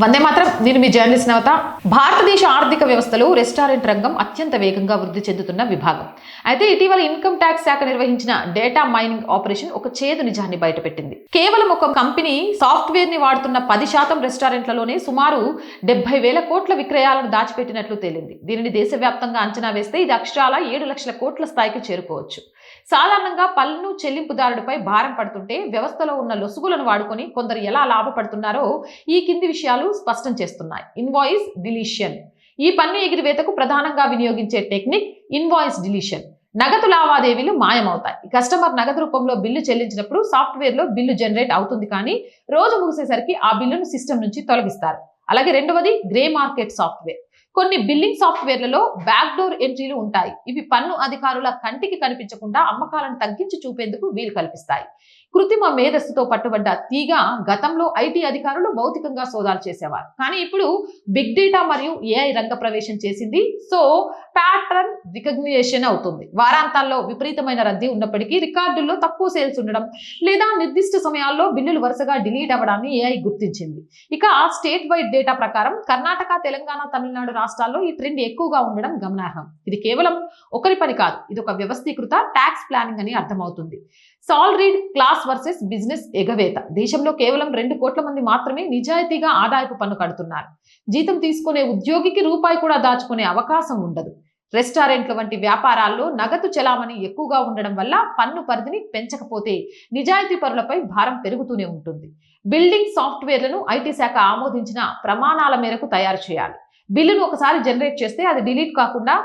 వందే మాత్రం. నేను మీ జర్నలిస్ట్ నవత. భారతదేశ ఆర్థిక వ్యవస్థలో రెస్టారెంట్ రంగం అత్యంత వేగంగా వృద్ధి చెందుతున్న విభాగం. అయితే ఇటీవల ఇన్కమ్ ట్యాక్స్ శాఖ నిర్వహించిన డేటా మైనింగ్ ఆపరేషన్ ఒక చేదు నిజాన్ని బయటపెట్టింది. కేవలం ఒక కంపెనీ సాఫ్ట్వేర్ ని వాడుతున్న 10% రెస్టారెంట్లలోనే సుమారు 70,000 కోట్ల విక్రయాలను దాచిపెట్టినట్లు తేలింది. దీనిని దేశవ్యాప్తంగా అంచనా వేస్తే ఇది అక్షరాల 7 లక్షల కోట్ల స్థాయికి చేరుకోవచ్చు. సాధారణంగా పన్ను చెల్లింపుదారుడిపై భారం పడుతుంటే వ్యవస్థలో ఉన్న లొసుగులను వాడుకొని కొందరు ఎలా లాభపడుతున్నారో ఈ కింది విషయాలు స్పష్టం చేస్తున్నాయి. Invoice deletion. ఈ పన్ను ఎగిరివేతకు ప్రధానంగా వినియోగించే టెక్నిక్ ఇన్వాయిస్ డిలీషన్. నగదు లావాదేవీలు మాయమవుతాయి. కస్టమర్ నగదు రూపంలో బిల్లు చెల్లించినప్పుడు సాఫ్ట్వేర్ లో బిల్లు జనరేట్ అవుతుంది, కానీ రోజు ముగిసేసరికి ఆ బిల్లును సిస్టమ్ నుంచి తొలగిస్తారు. అలాగే రెండవది గ్రే మార్కెట్ సాఫ్ట్వేర్. కొన్ని బిల్లింగ్ సాఫ్ట్వేర్లలో బ్యాక్డోర్ ఎంట్రీలు ఉంటాయి. ఇవి పన్ను అధికారుల కంటికి కనిపించకుండా అమ్మకాలను తగ్గించి చూపేందుకు వీలు కల్పిస్తాయి. కృత్రిమ మేధస్సుతో పట్టుబడ్డ తీగ గతంలో ఐటీ అధికారులు భౌతికంగా సోదాలు చేసేవారు, కానీ ఇప్పుడు బిగ్ డేటా మరియు ఏఐ రంగ ప్రవేశం చేసింది. సో ప్యాటర్న్ రికగ్నిషన్ అవుతుంది. వారాంతాల్లో విపరీతమైన రద్దీ ఉన్నప్పటికీ రికార్డుల్లో తక్కువ సేల్స్ ఉండడం లేదా నిర్దిష్ట సమయాల్లో బిల్లులు వరుసగా డిలీట్ అవ్వడాన్ని ఏఐ గుర్తించింది. ఇక స్టేట్ వైడ్ డేటా ప్రకారం కర్ణాటక, తెలంగాణ, తమిళనాడు రాష్ట్రాల్లో ఈ ట్రెండ్ ఎక్కువగా ఉండడం గమనార్హం. ఇది కేవలం ఒకరి పని కాదు, ఇది ఒక వ్యవస్థీకృత ట్యాక్స్ ప్లానింగ్ అని అర్థమవుతుంది. సాలరీడ్ క్లాస్ వర్సెస్ బిజినెస్ ఎగవేత. దేశంలో కేవలం 2 కోట్ల మంది మాత్రమే నిజాయితీగా ఆదాయపు పన్ను కడుతున్నారు. జీతం తీసుకునే ఉద్యోగికి రూపాయి కూడా దాచుకునే అవకాశం ఉండదు. రెస్టారెంట్ల వంటి వ్యాపారాల్లో నగదు చలామణి ఎక్కువగా ఉండడం వల్ల పన్ను పరిధిని పెంచకపోతే నిజాయితీ పరులపై భారం పెరుగుతూనే ఉంటుంది. బిల్డింగ్ సాఫ్ట్వేర్లను ఐటీ శాఖ ఆమోదించిన ప్రమాణాల మేరకు తయారు చేయాలి. బిల్లును ఒకసారి జనరేట్ చేస్తే అది డిలీట్ కాకుండా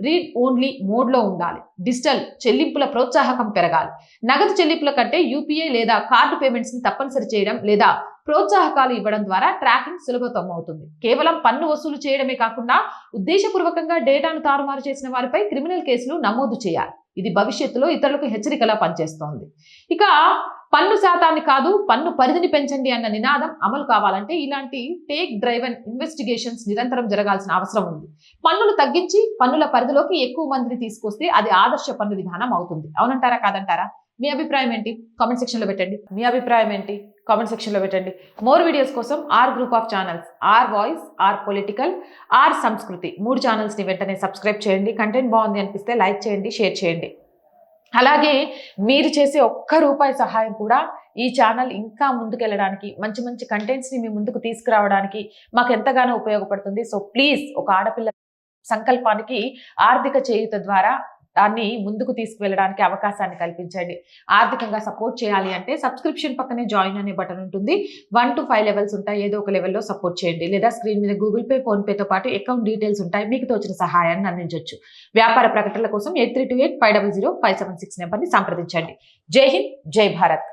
రీడ్ ఓన్లీ మోడ్లో ఉండాలి. డిజిటల్ చెల్లింపుల ప్రోత్సాహకం పెరగాలి. నగదు చెల్లింపుల కంటే యూపీఐ లేదా కార్డు పేమెంట్స్ ని తప్పనిసరి చేయడం లేదా ప్రోత్సాహకాలు ఇవ్వడం ద్వారా ట్రాకింగ్ సులభతరం అవుతుంది. కేవలం పన్ను వసూలు చేయడమే కాకుండా ఉద్దేశపూర్వకంగా డేటాను తారుమారు చేసిన వారిపై క్రిమినల్ కేసులు నమోదు చేయాలి. ఇది భవిష్యత్తులో ఇతరులకు హెచ్చరికలా పనిచేస్తోంది. ఇక పన్ను శాతాన్ని కాదు, పన్ను పరిధిని పెంచండి అన్న నినాదం అమలు కావాలంటే ఇలాంటి టేక్ డ్రైవెన్ ఇన్వెస్టిగేషన్స్ నిరంతరం జరగాల్సిన అవసరం ఉంది. పన్నులు తగ్గించి పన్నుల పరిధిలోకి ఎక్కువ మందిని తీసుకొస్తే అది ఆదర్శ పన్ను విధానం అవుతుంది. అవునంటారా, కాదంటారా? మీ అభిప్రాయం ఏంటి? కామెంట్ సెక్షన్ లో పెట్టండి. మీ అభిప్రాయం ఏంటి? కామెంట్ సెక్షన్ లో పెట్టండి. మోర్ వీడియోస్ కోసం our group of channels, our voice, our political, our Sanskriti 3 channels ని వెంటనే సబ్స్క్రైబ్ చేయండి. కంటెంట్ బాగుంది అనిపిస్తే లైక్ చేయండి, షేర్ చేయండి. అలాగే మీరు చేసే ఒక్క రూపాయి సహాయం కూడా ఈ ఛానల్ ఇంకా ముందుకెళ్ళడానికి, మంచి మంచి కంటెంట్స్ ని మీ ముందుకు తీసుకురావడానికి మాకు ఎంతగానో ఉపయోగపడుతుంది. సో ప్లీజ్, ఒక ఆడపిల్ల సంకల్పానికి ఆర్థిక చేయూత ద్వారా దాన్ని ముందుకు తీసుకువెళ్ళడానికి అవకాశాన్ని కల్పించండి. ఆర్థికంగా సపోర్ట్ చేయాలి అంటే సబ్స్క్రిప్షన్ పక్కనే జాయిన్ అనే బటన్ ఉంటుంది. 1 to 5 లెవెల్స్ ఉంటాయి. ఏదో ఒక లెవెల్లో సపోర్ట్ చేయండి. లేదా స్క్రీన్ మీద గూగుల్ పే, ఫోన్ పేతో పాటు అకౌంట్ డీటెయిల్స్ ఉంటాయి. మీకు తోచిన సహాయాన్ని అందించవచ్చు. వ్యాపార ప్రకటనల కోసం 8328500576 నెంబర్ని సంప్రదించండి. జై హింద్, జై భారత్.